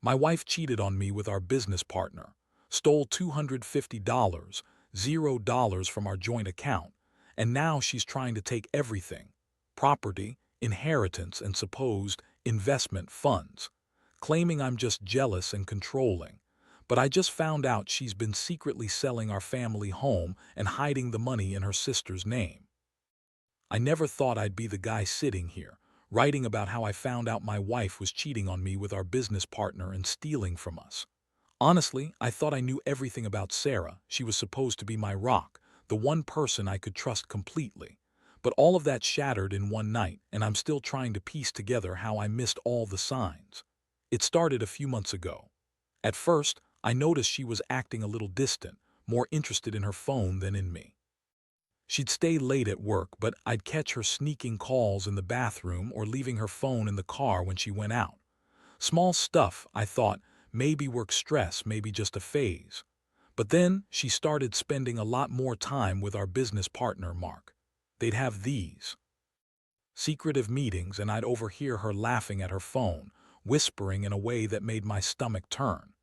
My wife cheated on me with our business partner, stole $250, $0 from our joint account, and now she's trying to take everything: property, inheritance, and supposed investment funds, claiming I'm just jealous and controlling. But I just found out she's been secretly selling our family home and hiding the money in her sister's name. I never thought I'd be the guy sitting here, writing about how I found out my wife was cheating on me with our business partner and stealing from us. Honestly, I thought I knew everything about Sarah. She was supposed to be my rock, the one person I could trust completely. But all of that shattered in one night, and I'm still trying to piece together how I missed all the signs. It started a few months ago. At first, I noticed she was acting a little distant, more interested in her phone than in me. She'd stay late at work, but I'd catch her sneaking calls in the bathroom or leaving her phone in the car when she went out. Small stuff, I thought, maybe work stress, maybe just a phase. But then she started spending a lot more time with our business partner, Mark. They'd have these secretive meetings, and I'd overhear her laughing at her phone, whispering in a way that made my stomach turn.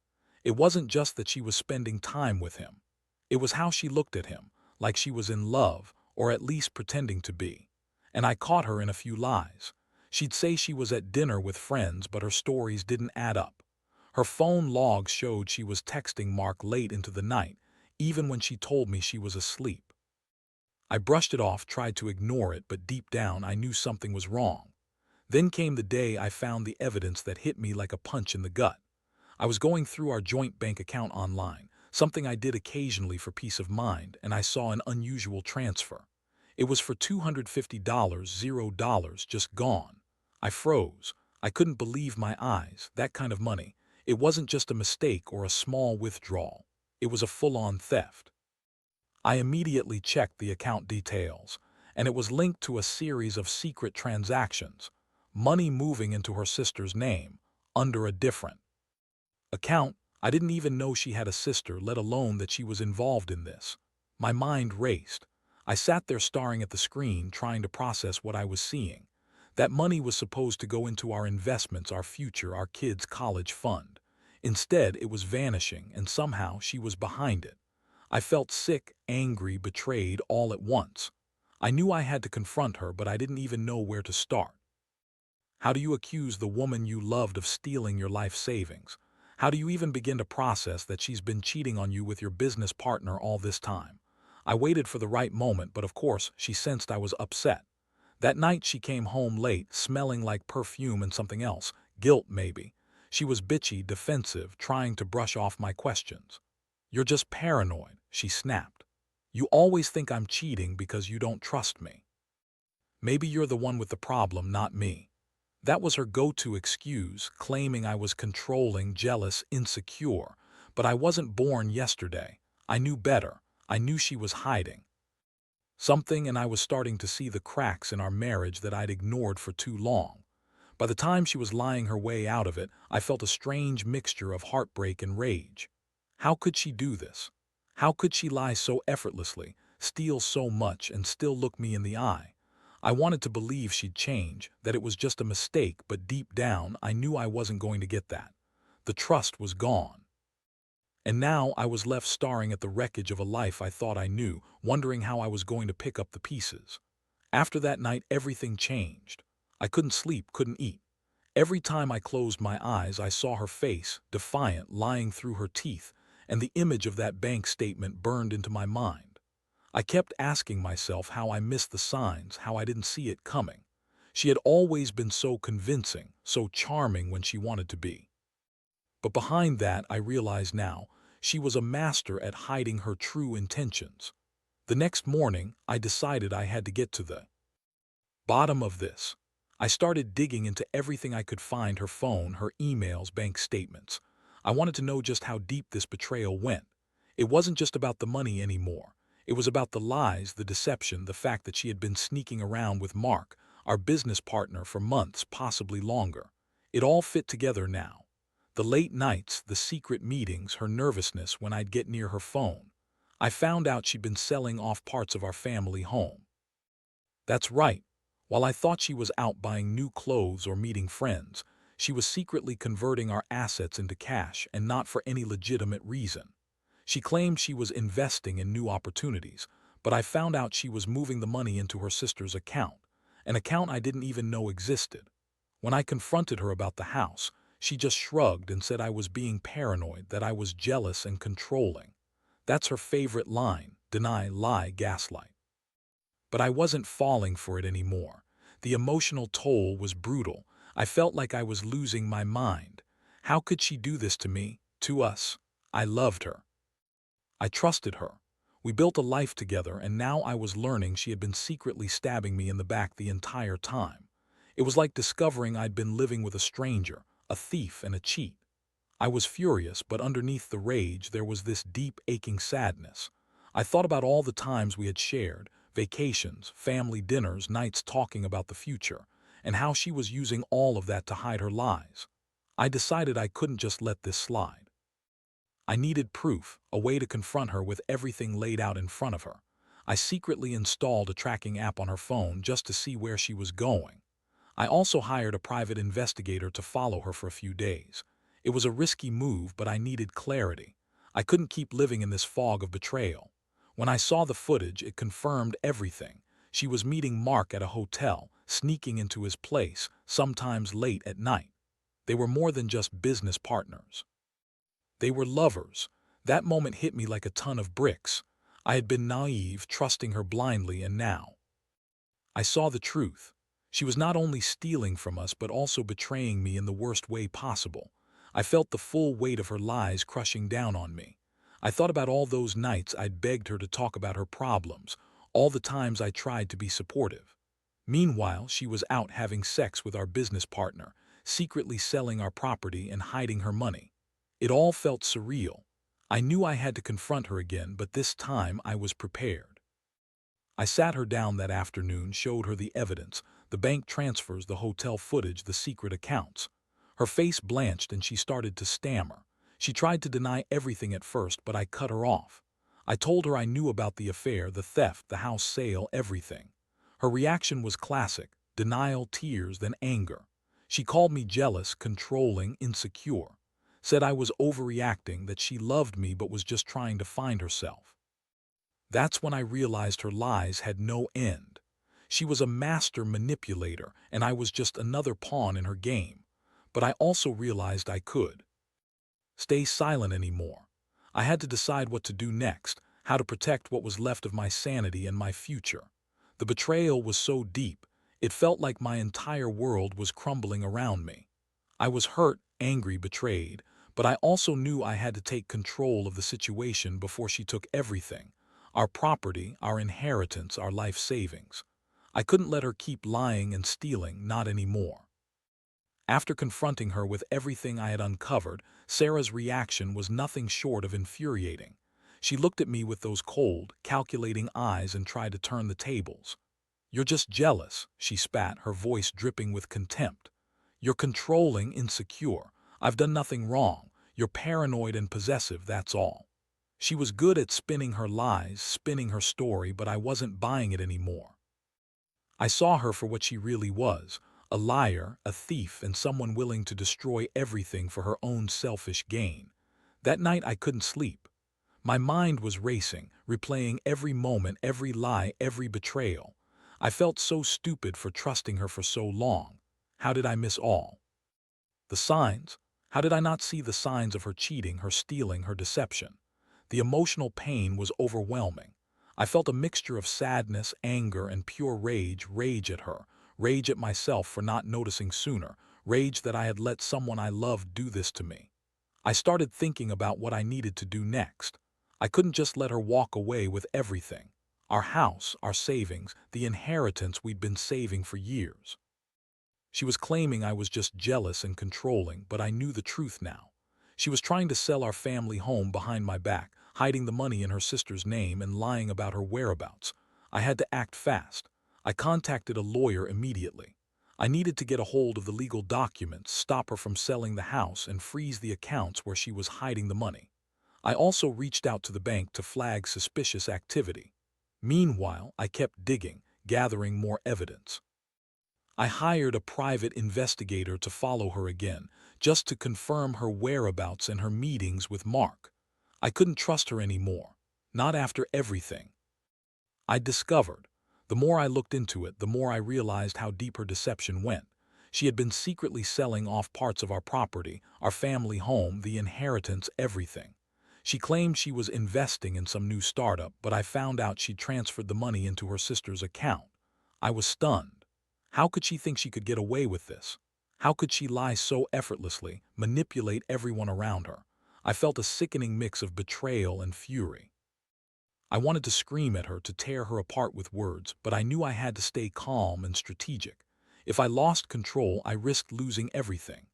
It wasn't just that she was spending time with him. It was how she looked at him, like she was in love, or at least pretending to be. And I caught her in a few lies. She'd say she was at dinner with friends, but her stories didn't add up. Her phone logs showed she was texting Mark late into the night, even when she told me she was asleep. I brushed it off, tried to ignore it, but deep down I knew something was wrong. Then came the day I found the evidence that hit me like a punch in the gut. I was going through our joint bank account online, something I did occasionally for peace of mind, and I saw an unusual transfer. It was for $250, $0 just gone. I froze. I couldn't believe my eyes. That kind of money. It wasn't just a mistake or a small withdrawal. It was a full-on theft. I immediately checked the account details, and it was linked to a series of secret transactions, money moving into her sister's name, under a different account. I didn't even know she had a sister, let alone that she was involved in this. My mind raced. I sat there staring at the screen, trying to process what I was seeing. That money was supposed to go into our investments, our future, our kids' college fund. Instead, it was vanishing, and somehow she was behind it. I felt sick, angry, betrayed all at once. I knew I had to confront her, but I didn't even know where to start. How do you accuse the woman you loved of stealing your life savings? How do you even begin to process that she's been cheating on you with your business partner all this time? I waited for the right moment, but of course, she sensed I was upset. That night she came home late, smelling like perfume and something else, guilt maybe. She was bitchy, defensive, trying to brush off my questions. "You're just paranoid," she snapped. "You always think I'm cheating because you don't trust me. Maybe you're the one with the problem, not me." That was her go-to excuse, claiming I was controlling, jealous, insecure. But I wasn't born yesterday. I knew better. I knew she was hiding something, and I was starting to see the cracks in our marriage that I'd ignored for too long. By the time she was lying her way out of it, I felt a strange mixture of heartbreak and rage. How could she do this? How could she lie so effortlessly, steal so much, and still look me in the eye? I wanted to believe she'd change, that it was just a mistake, but deep down I knew I wasn't going to get that. The trust was gone. And now I was left staring at the wreckage of a life I thought I knew, wondering how I was going to pick up the pieces. After that night, everything changed. I couldn't sleep, couldn't eat. Every time I closed my eyes, I saw her face, defiant, lying through her teeth, and the image of that bank statement burned into my mind. I kept asking myself how I missed the signs, how I didn't see it coming. She had always been so convincing, so charming when she wanted to be. But behind that, I realize now, she was a master at hiding her true intentions. The next morning, I decided I had to get to the bottom of this. I started digging into everything I could find: her phone, her emails, bank statements. I wanted to know just how deep this betrayal went. It wasn't just about the money anymore. It was about the lies, the deception, the fact that she had been sneaking around with Mark, our business partner, for months, possibly longer. It all fit together now. The late nights, the secret meetings, her nervousness when I'd get near her phone. I found out she'd been selling off parts of our family home. That's right. While I thought she was out buying new clothes or meeting friends, She was secretly converting our assets into cash and not for any legitimate reason. She claimed she was investing in new opportunities, but I found out she was moving the money into her sister's account, an account I didn't even know existed. When I confronted her about the house, she just shrugged and said I was being paranoid, that I was jealous and controlling. That's her favorite line: deny, lie, gaslight. But I wasn't falling for it anymore. The emotional toll was brutal. I felt like I was losing my mind. How could she do this to me, to us? I loved her. I trusted her. We built a life together, and now I was learning she had been secretly stabbing me in the back the entire time. It was like discovering I'd been living with a stranger, a thief and a cheat. I was furious, but underneath the rage there was this deep, aching sadness. I thought about all the times we had shared, vacations, family dinners, nights talking about the future, and how she was using all of that to hide her lies. I decided I couldn't just let this slide. I needed proof, a way to confront her with everything laid out in front of her. I secretly installed a tracking app on her phone just to see where she was going. I also hired a private investigator to follow her for a few days. It was a risky move, but I needed clarity. I couldn't keep living in this fog of betrayal. When I saw the footage, it confirmed everything. She was meeting Mark at a hotel, sneaking into his place, sometimes late at night. They were more than just business partners. They were lovers. That moment hit me like a ton of bricks. I had been naive, trusting her blindly, and now I saw the truth. She was not only stealing from us, but also betraying me in the worst way possible. I felt the full weight of her lies crushing down on me. I thought about all those nights I'd begged her to talk about her problems, all the times I tried to be supportive. Meanwhile, she was out having sex with our business partner, secretly selling our property and hiding her money. It all felt surreal. I knew I had to confront her again, but this time I was prepared. I sat her down that afternoon, showed her the evidence, the bank transfers, the hotel footage, the secret accounts. Her face blanched and she started to stammer. She tried to deny everything at first, but I cut her off. I told her I knew about the affair, the theft, the house sale, everything. Her reaction was classic: denial, tears, then anger. She called me jealous, controlling, insecure. Said I was overreacting, that she loved me but was just trying to find herself. That's when I realized her lies had no end. She was a master manipulator, and I was just another pawn in her game. But I also realized I could stay silent anymore. I had to decide what to do next, how to protect what was left of my sanity and my future. The betrayal was so deep, it felt like my entire world was crumbling around me. I was hurt, angry, betrayed, but I also knew I had to take control of the situation before she took everything: our property, our inheritance, our life savings. I couldn't let her keep lying and stealing, not anymore. After confronting her with everything I had uncovered, Sarah's reaction was nothing short of infuriating. She looked at me with those cold, calculating eyes and tried to turn the tables. "You're just jealous," she spat, her voice dripping with contempt. "You're controlling, insecure. I've done nothing wrong. You're paranoid and possessive, that's all." She was good at spinning her lies, spinning her story, but I wasn't buying it anymore. I saw her for what she really was: a liar, a thief, and someone willing to destroy everything for her own selfish gain. That night I couldn't sleep. My mind was racing, replaying every moment, every lie, every betrayal. I felt so stupid for trusting her for so long. How did I miss all the signs? How did I not see the signs of her cheating, her stealing, her deception? The emotional pain was overwhelming. I felt a mixture of sadness, anger, and pure rage: rage at her, rage at myself for not noticing sooner, rage that I had let someone I loved do this to me. I started thinking about what I needed to do next. I couldn't just let her walk away with everything: our house, our savings, the inheritance we'd been saving for years. She was claiming I was just jealous and controlling, but I knew the truth now. She was trying to sell our family home behind my back, hiding the money in her sister's name and lying about her whereabouts. I had to act fast. I contacted a lawyer immediately. I needed to get a hold of the legal documents, stop her from selling the house, and freeze the accounts where she was hiding the money. I also reached out to the bank to flag suspicious activity. Meanwhile, I kept digging, gathering more evidence. I hired a private investigator to follow her again, just to confirm her whereabouts and her meetings with Mark. I couldn't trust her anymore, not after everything I discovered. The more I looked into it, the more I realized how deep her deception went. She had been secretly selling off parts of our property, our family home, the inheritance, everything. She claimed she was investing in some new startup, but I found out she transferred the money into her sister's account. I was stunned. How could she think she could get away with this? How could she lie so effortlessly, manipulate everyone around her? I felt a sickening mix of betrayal and fury. I wanted to scream at her, to tear her apart with words, but I knew I had to stay calm and strategic. If I lost control, I risked losing everything.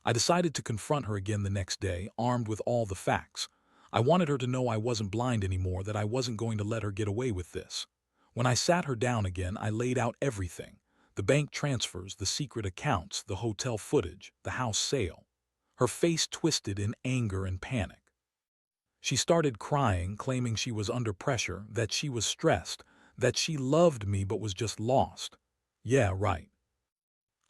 I decided to confront her again the next day, armed with all the facts. I wanted her to know I wasn't blind anymore, that I wasn't going to let her get away with this. When I sat her down again, I laid out everything: the bank transfers, the secret accounts, the hotel footage, the house sale. Her face twisted in anger and panic. She started crying, claiming she was under pressure, that she was stressed, that she loved me but was just lost. Yeah, right.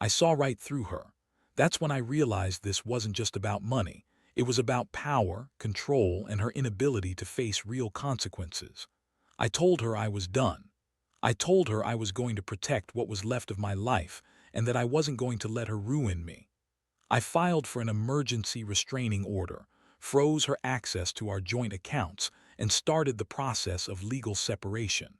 I saw right through her. That's when I realized this wasn't just about money. It was about power, control, and her inability to face real consequences. I told her I was done. I told her I was going to protect what was left of my life and that I wasn't going to let her ruin me. I filed for an emergency restraining order, froze her access to our joint accounts, and started the process of legal separation.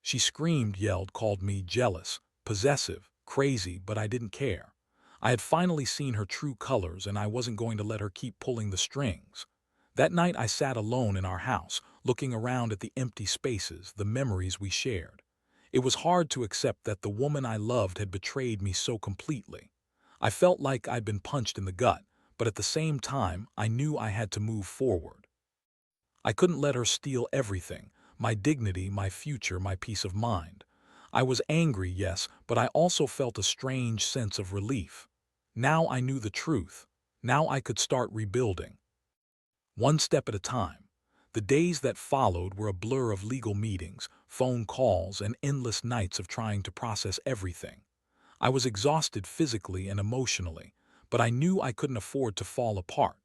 She screamed, yelled, called me jealous, possessive, crazy, but I didn't care. I had finally seen her true colors, and I wasn't going to let her keep pulling the strings. That night I sat alone in our house, looking around at the empty spaces, the memories we shared. It was hard to accept that the woman I loved had betrayed me so completely. I felt like I'd been punched in the gut, but at the same time, I knew I had to move forward. I couldn't let her steal everything: my dignity, my future, my peace of mind. I was angry, yes, but I also felt a strange sense of relief. Now I knew the truth. Now I could start rebuilding. One step at a time. The days that followed were a blur of legal meetings, phone calls, and endless nights of trying to process everything. I was exhausted physically and emotionally, but I knew I couldn't afford to fall apart.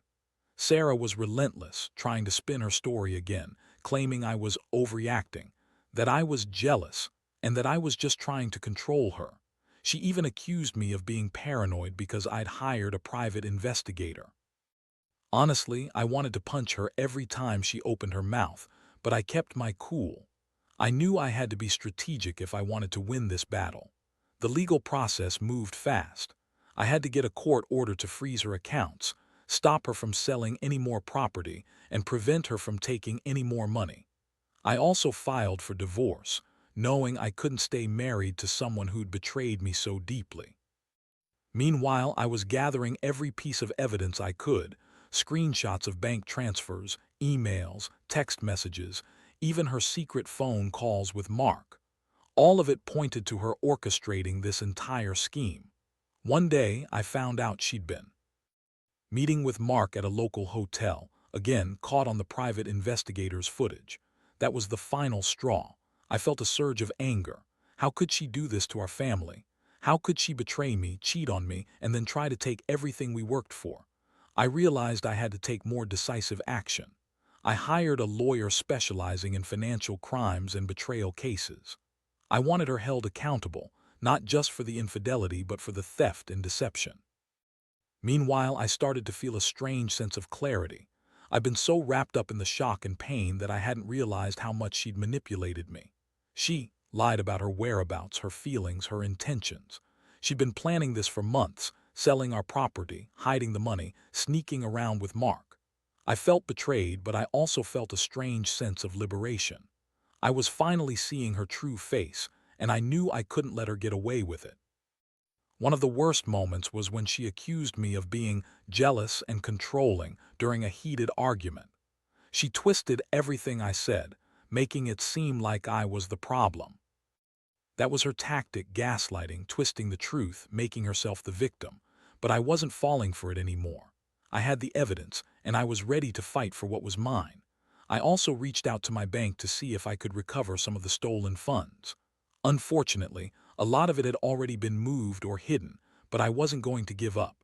Sarah was relentless, trying to spin her story again, claiming I was overreacting, that I was jealous, and that I was just trying to control her. She even accused me of being paranoid because I'd hired a private investigator. Honestly, I wanted to punch her every time she opened her mouth, but I kept my cool. I knew I had to be strategic if I wanted to win this battle. The legal process moved fast. I had to get a court order to freeze her accounts, stop her from selling any more property, and prevent her from taking any more money. I also filed for divorce, knowing I couldn't stay married to someone who'd betrayed me so deeply. Meanwhile, I was gathering every piece of evidence I could: screenshots of bank transfers, emails, text messages, even her secret phone calls with Mark. All of it pointed to her orchestrating this entire scheme. One day, I found out she'd been meeting with Mark at a local hotel, again caught on the private investigator's footage. That was the final straw. I felt a surge of anger. How could she do this to our family? How could she betray me, cheat on me, and then try to take everything we worked for? I realized I had to take more decisive action. I hired a lawyer specializing in financial crimes and betrayal cases. I wanted her held accountable, not just for the infidelity but for the theft and deception. Meanwhile, I started to feel a strange sense of clarity. I'd been so wrapped up in the shock and pain that I hadn't realized how much she'd manipulated me. She lied about her whereabouts, her feelings, her intentions. She'd been planning this for months, selling our property, hiding the money, sneaking around with Mark. I felt betrayed, but I also felt a strange sense of liberation. I was finally seeing her true face, and I knew I couldn't let her get away with it. One of the worst moments was when she accused me of being jealous and controlling during a heated argument. She twisted everything I said, making it seem like I was the problem. That was her tactic: gaslighting, twisting the truth, making herself the victim. But I wasn't falling for it anymore. I had the evidence, and I was ready to fight for what was mine. I also reached out to my bank to see if I could recover some of the stolen funds. Unfortunately, A lot of it had already been moved or hidden, but I wasn't going to give up.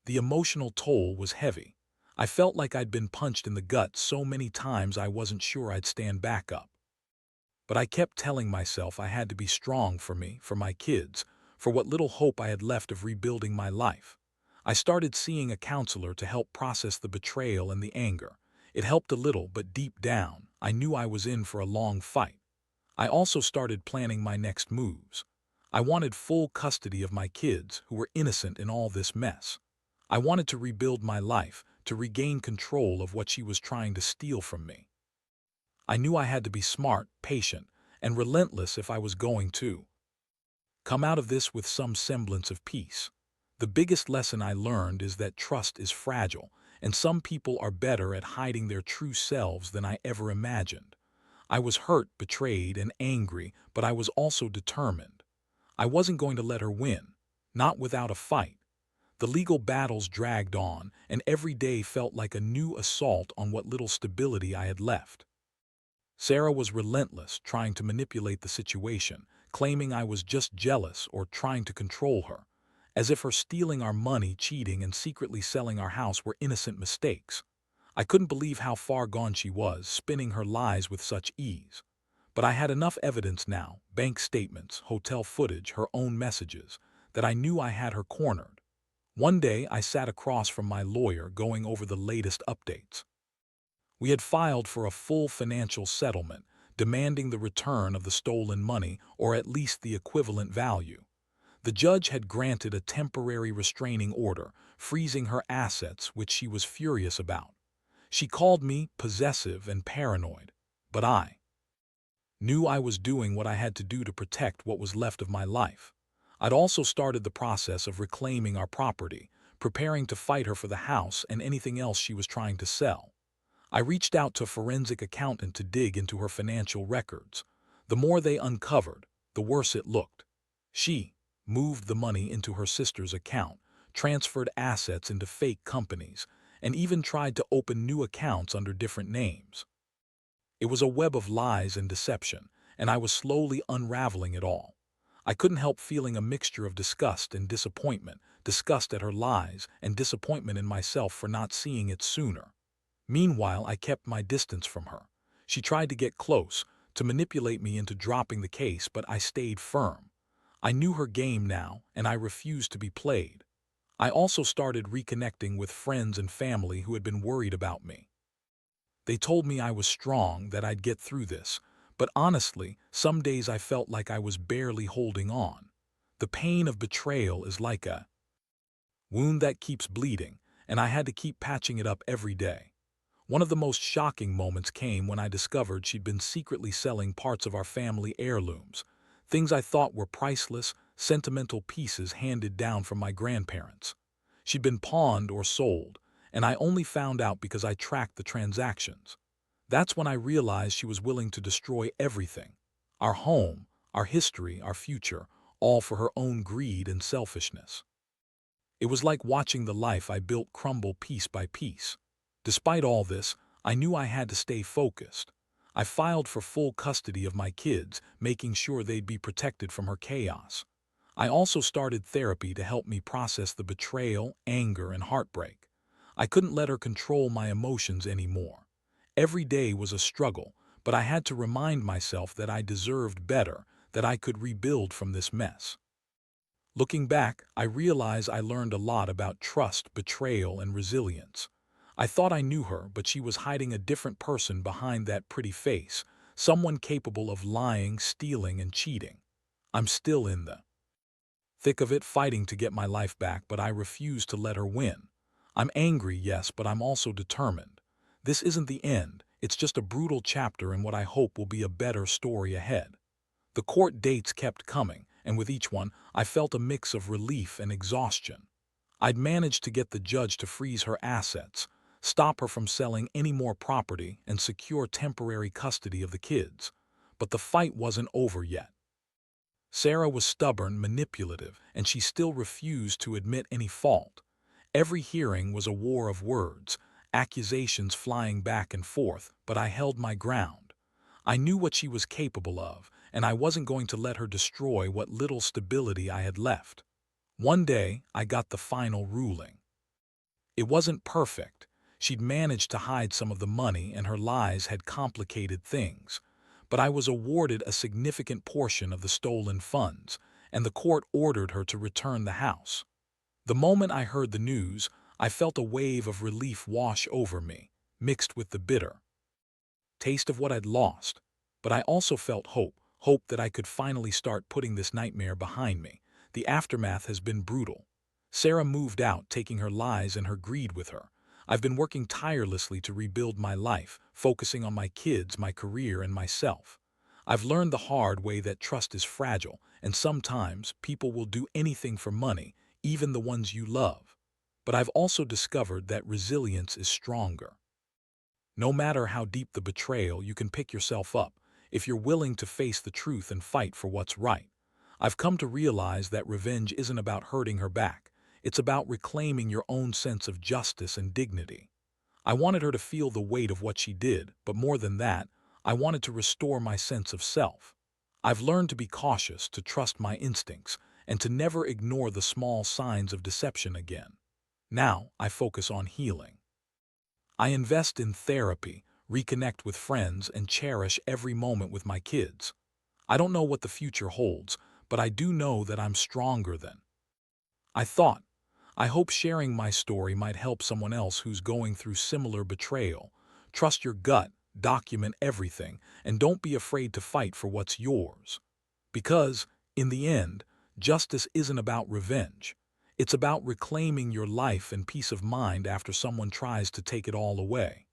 The emotional toll was heavy. I felt like I'd been punched in the gut so many times I wasn't sure I'd stand back up. But I kept telling myself I had to be strong for me, for my kids, for what little hope I had left of rebuilding my life. I started seeing a counselor to help process the betrayal and the anger. It helped a little, but deep down, I knew I was in for a long fight. I also started planning my next moves. I wanted full custody of my kids, who were innocent in all this mess. I wanted to rebuild my life, to regain control of what she was trying to steal from me. I knew I had to be smart, patient, and relentless if I was going to come out of this with some semblance of peace. The biggest lesson I learned is that trust is fragile, and some people are better at hiding their true selves than I ever imagined. I was hurt, betrayed, and angry, but I was also determined. I wasn't going to let her win, not without a fight. The legal battles dragged on, and every day felt like a new assault on what little stability I had left. Sarah was relentless, trying to manipulate the situation, claiming I was just jealous or trying to control her, as if her stealing our money, cheating, and secretly selling our house were innocent mistakes. I couldn't believe how far gone she was, spinning her lies with such ease. But I had enough evidence now, bank statements, hotel footage, her own messages, that I knew I had her cornered. One day I sat across from my lawyer going over the latest updates. We had filed for a full financial settlement, demanding the return of the stolen money or at least the equivalent value. The judge had granted a temporary restraining order, freezing her assets, which she was furious about. She called me possessive and paranoid, but I knew I was doing what I had to do to protect what was left of my life. I'd also started the process of reclaiming our property, preparing to fight her for the house and anything else she was trying to sell. I reached out to a forensic accountant to dig into her financial records. The more they uncovered, the worse it looked. She moved the money into her sister's account, transferred assets into fake companies, and even tried to open new accounts under different names. It was a web of lies and deception, and I was slowly unraveling it all. I couldn't help feeling a mixture of disgust and disappointment, disgust at her lies and disappointment in myself for not seeing it sooner. Meanwhile, I kept my distance from her. She tried to get close, to manipulate me into dropping the case, but I stayed firm. I knew her game now, and I refused to be played. I also started reconnecting with friends and family who had been worried about me. They told me I was strong, that I'd get through this, but honestly, some days I felt like I was barely holding on. The pain of betrayal is like a wound that keeps bleeding, and I had to keep patching it up every day. One of the most shocking moments came when I discovered she'd been secretly selling parts of our family heirlooms, things I thought were priceless, sentimental pieces handed down from my grandparents. She'd been pawned or sold, and I only found out because I tracked the transactions. That's when I realized she was willing to destroy everything. Our home, our history, our future, all for her own greed and selfishness. It was like watching the life I built crumble piece by piece. Despite all this, I knew I had to stay focused. I filed for full custody of my kids, making sure they'd be protected from her chaos. I also started therapy to help me process the betrayal, anger, and heartbreak. I couldn't let her control my emotions anymore. Every day was a struggle, but I had to remind myself that I deserved better, that I could rebuild from this mess. Looking back, I realize I learned a lot about trust, betrayal, and resilience. I thought I knew her, but she was hiding a different person behind that pretty face, someone capable of lying, stealing, and cheating. I'm still in the thick of it, fighting to get my life back, but I refuse to let her win. I'm angry, yes, but I'm also determined. This isn't the end, it's just a brutal chapter in what I hope will be a better story ahead. The court dates kept coming, and with each one, I felt a mix of relief and exhaustion. I'd managed to get the judge to freeze her assets, stop her from selling any more property, and secure temporary custody of the kids. But the fight wasn't over yet. Sarah was stubborn, manipulative, and she still refused to admit any fault. Every hearing was a war of words, accusations flying back and forth, but I held my ground. I knew what she was capable of, and I wasn't going to let her destroy what little stability I had left. One day, I got the final ruling. It wasn't perfect. She'd managed to hide some of the money and her lies had complicated things. But I was awarded a significant portion of the stolen funds, and the court ordered her to return the house. The moment I heard the news, I felt a wave of relief wash over me, mixed with the bitter taste of what I'd lost. But I also felt hope that I could finally start putting this nightmare behind me. The aftermath has been brutal. Sarah moved out, taking her lies and her greed with her. I've been working tirelessly to rebuild my life, focusing on my kids, my career, and myself. I've learned the hard way that trust is fragile, and sometimes people will do anything for money, even the ones you love. But I've also discovered that resilience is stronger. No matter how deep the betrayal, you can pick yourself up if you're willing to face the truth and fight for what's right. I've come to realize that revenge isn't about hurting her back. It's about reclaiming your own sense of justice and dignity. I wanted her to feel the weight of what she did, but more than that, I wanted to restore my sense of self. I've learned to be cautious, to trust my instincts, and to never ignore the small signs of deception again. Now, I focus on healing. I invest in therapy, reconnect with friends, and cherish every moment with my kids. I don't know what the future holds, but I do know that I'm stronger than I thought. I hope sharing my story might help someone else who's going through similar betrayal. Trust your gut, document everything, and don't be afraid to fight for what's yours. Because, in the end, justice isn't about revenge. It's about reclaiming your life and peace of mind after someone tries to take it all away.